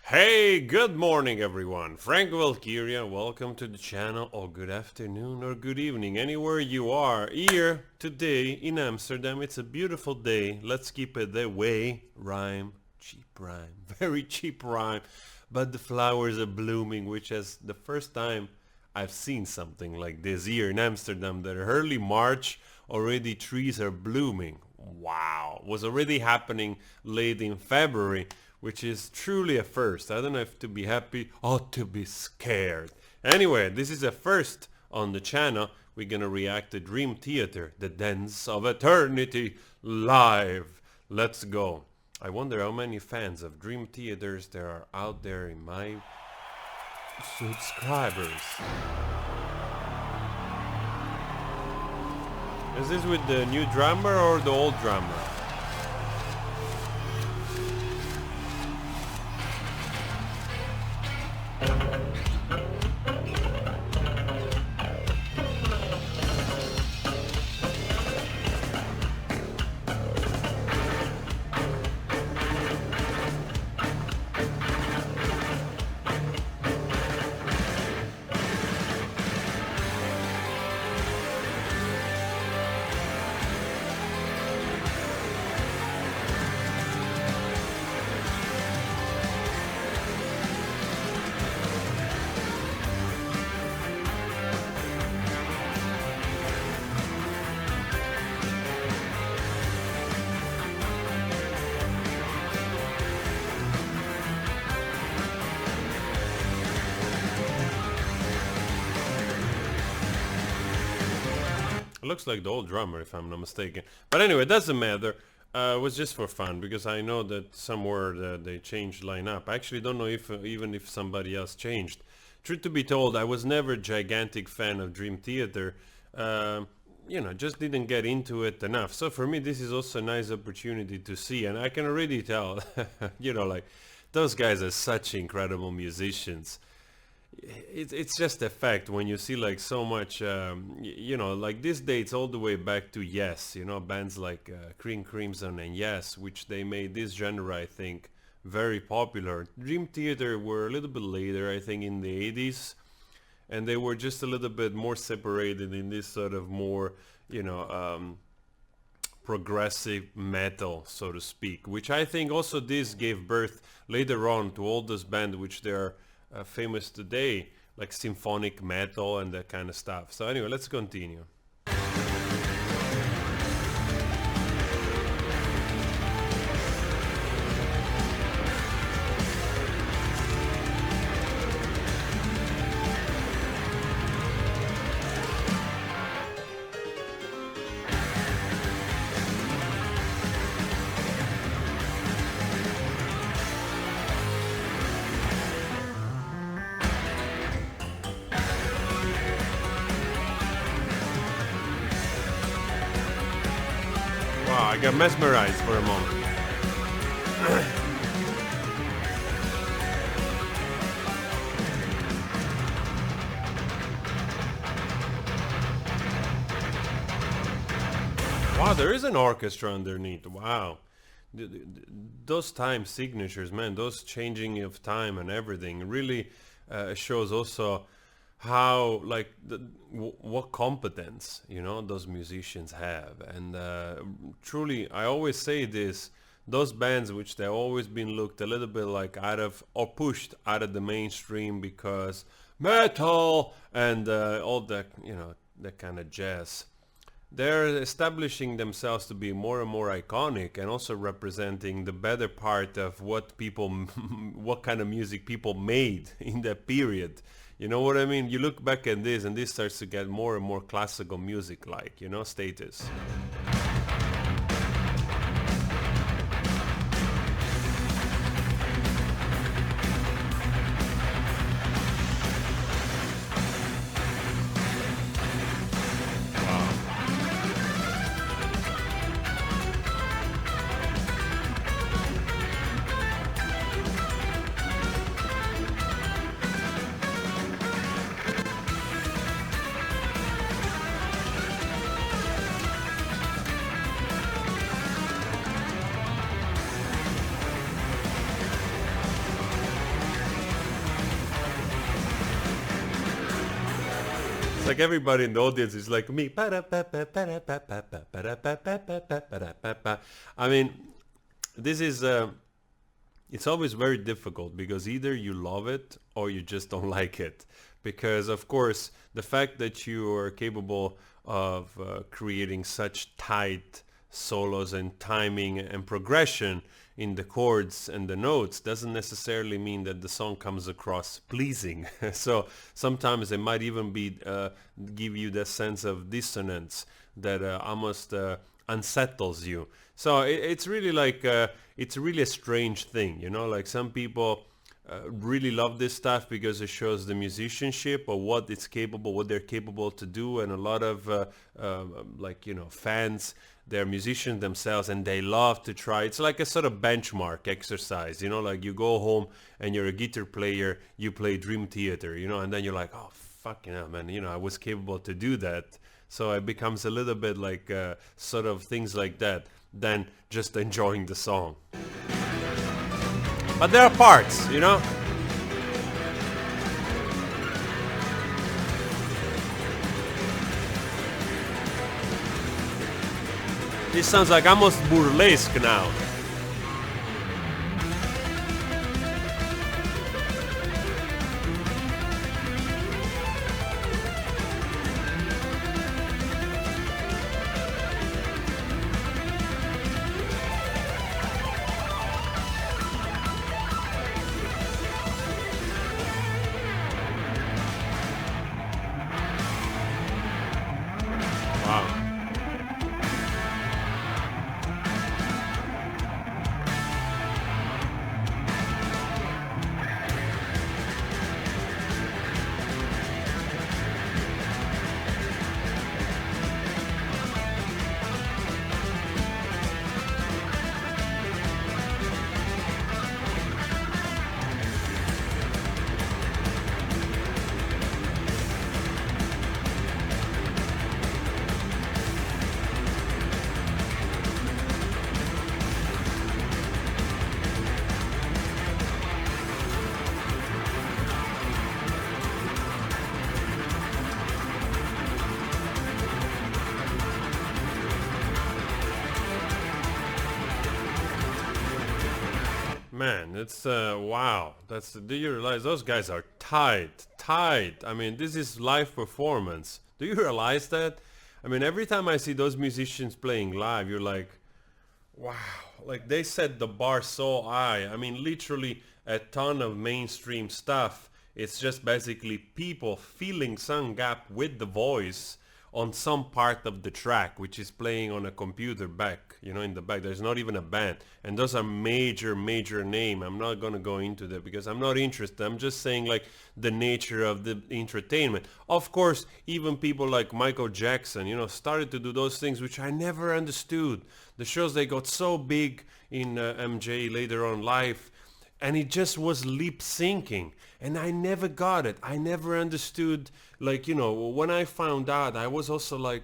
Hey, good morning everyone. Frank Valkyria, welcome to the channel, or good afternoon or good evening, anywhere you are. Here, today in Amsterdam, it's a beautiful day. Let's keep it that way. Rhyme, cheap rhyme, very cheap rhyme. But the flowers are blooming, which is the first time I've seen something like this here in Amsterdam, that early March already trees are blooming. Wow, was already happening late in February, which is truly a first. I don't know if to be happy or to be scared. Anyway, this is a first on the channel. We're gonna react to Dream Theater, The Dance of Eternity, live. Let's go. I wonder how many fans of Dream Theaters there are out there in my subscribers. Is this with the new drummer or the old drummer? It looks like the old drummer, if I'm not mistaken. But anyway, it doesn't matter. It was just for fun, because I know that somewhere they changed lineup. I actually don't know if even if somebody else changed. Truth to be told, I was never a gigantic fan of Dream Theater. Just didn't get into it enough. So for me, this is also a nice opportunity to see, and I can already tell, like those guys are such incredible musicians. It's just a fact when you see like so much, like this dates all the way back to Yes, bands like Cream Crimson and Yes, which they made this genre, I think, very popular. Dream Theater were a little bit later, I think, in the 80s, and they were just a little bit more separated in this sort of more, progressive metal, so to speak, which I think also this gave birth later on to all those bands which they're famous today, like symphonic metal and that kind of stuff. So anyway, let's continue. Wow, I got mesmerized for a moment. Wow, there is an orchestra underneath. Wow. Those time signatures, man, those changing of time and everything really shows also how, like, what competence, those musicians have. And truly, I always say this, those bands which they've always been looked a little bit like out of, or pushed out of the mainstream because metal and all that, that kind of jazz. They're establishing themselves to be more and more iconic, and also representing the better part of what people, what kind of music people made in that period. You know what I mean? You look back at this, and this starts to get more and more classical music-like, status. like everybody in the audience is like me. I mean, this is it's always very difficult because either you love it or you just don't like it. Because of course, the fact that you are capable of creating such tight solos and timing and progression in the chords and the notes doesn't necessarily mean that the song comes across pleasing. So sometimes it might even be give you that sense of dissonance that almost unsettles you. So it's really like it's really a strange thing, you know. Like some people really love this stuff because it shows the musicianship or what it's capable, what they're capable to do, and a lot of like, you know, fans, they're musicians themselves and they love to try. It's like a sort of benchmark exercise, you know, like you go home and you're a guitar player, you play Dream Theater, you know, and then you're like, oh fucking hell, man, you know, I was capable to do that. So it becomes a little bit like sort of things like that than just enjoying the song. But there are parts, you know. This sounds like almost burlesque now. Wow. Man, it's wow. That's, do you realize those guys are tight. I mean, this is live performance. Do you realize that? I mean, every time I see those musicians playing live, you're like, wow, like they set the bar so high. I mean, literally a ton of mainstream stuff. It's just basically people filling some gap with the voice on some part of the track, which is playing on a computer back, you know, in the back. There's not even a band. And those are major name. I'm not going to go into that because I'm not interested. I'm just saying like the nature of the entertainment. Of course, even people like Michael Jackson, you know, started to do those things which I never understood. The shows, they got so big in MJ later on life, and it just was lip syncing, and I never got it. I never understood, like, you know, when I found out, I was also like,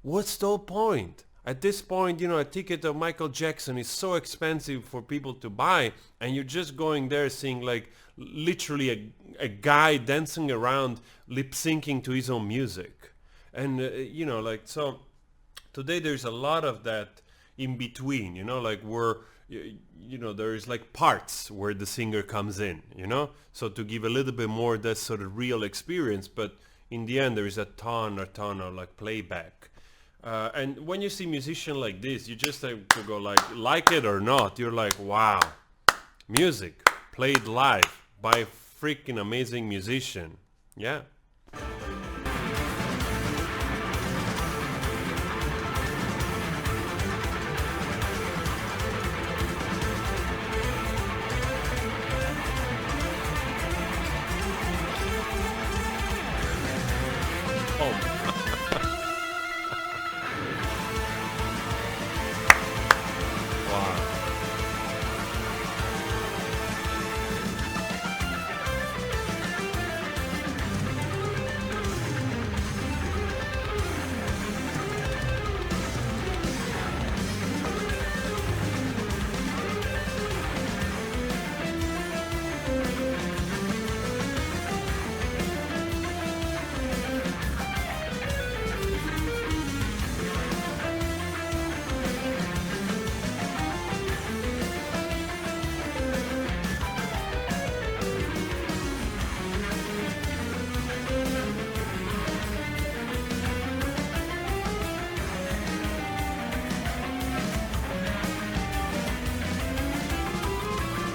what's the whole point? At this point, you know, a ticket of Michael Jackson is so expensive for people to buy, and you're just going there seeing like literally a guy dancing around lip syncing to his own music. And you know, like, so today there's a lot of that in between, you know, like where you know, there is like parts where the singer comes in, you know, so to give a little bit more that sort of real experience. But in the end, there is a ton of like playback. And when you see musician like this, you just have to go like it or not, you're like, wow, music played live by a freaking amazing musician. Yeah.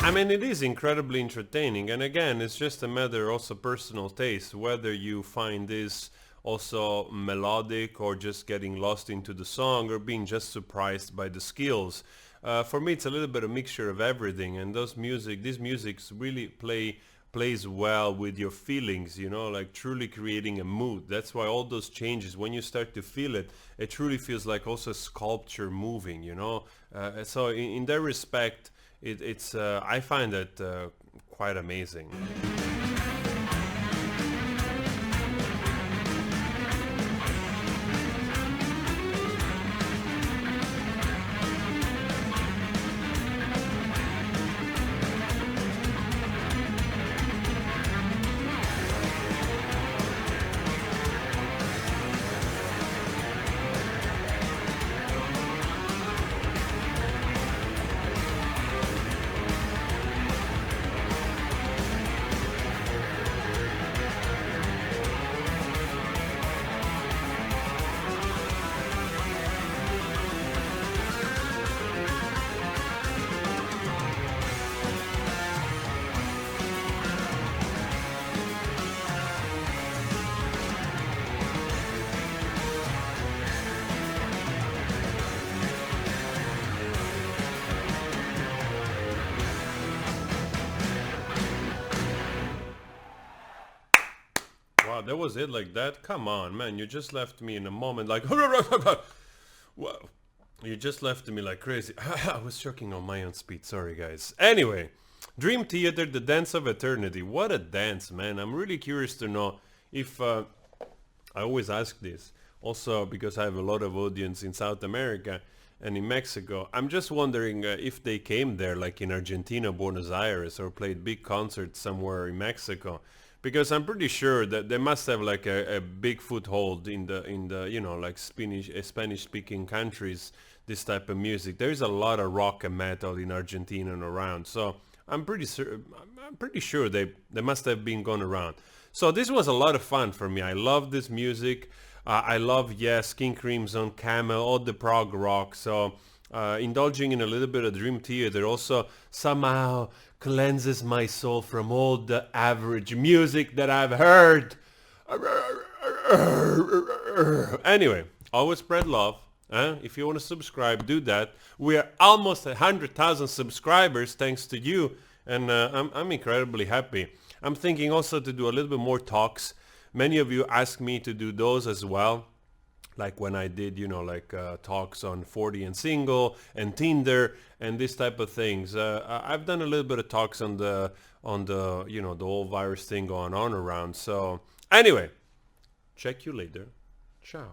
I mean, it is incredibly entertaining, and again, it's just a matter also personal taste, whether you find this also melodic or just getting lost into the song or being just surprised by the skills. For me, it's a little bit of mixture of everything, and these musics really plays well with your feelings, you know, like truly creating a mood. That's why all those changes, when you start to feel it, it truly feels like also sculpture moving, you know. So in that respect, it's I find it quite amazing. Wow, that was it like that? Come on, man, you just left me in a moment like wow. You just left me like crazy. I was choking on my own speed, sorry guys. Anyway, Dream Theater, The Dance of Eternity. What a dance, man. I'm really curious to know if I always ask this also because I have a lot of audience in South America and in Mexico. I'm just wondering if they came there like in Argentina, Buenos Aires, or played big concerts somewhere in Mexico, because I'm pretty sure that they must have like a big foothold in the you know, like Spanish speaking countries, this type of music. There is a lot of rock and metal in Argentina and around, so I'm pretty sure they must have been gone around. So this was a lot of fun for me. I love this music. I love, yes, King Crimson, Camel, all the prog rock. So indulging in a little bit of Dream Theater also somehow cleanses my soul from all the average music that I've heard. Anyway, always spread love. If you want to subscribe, do that. We are almost 100,000 subscribers thanks to you, and I'm incredibly happy. I'm thinking also to do a little bit more talks. Many of you asked me to do those as well, like when I did, you know, like talks on 40 and single and Tinder and this type of things. I've done a little bit of talks on the you know, the whole virus thing going on around. So anyway, check you later. Ciao.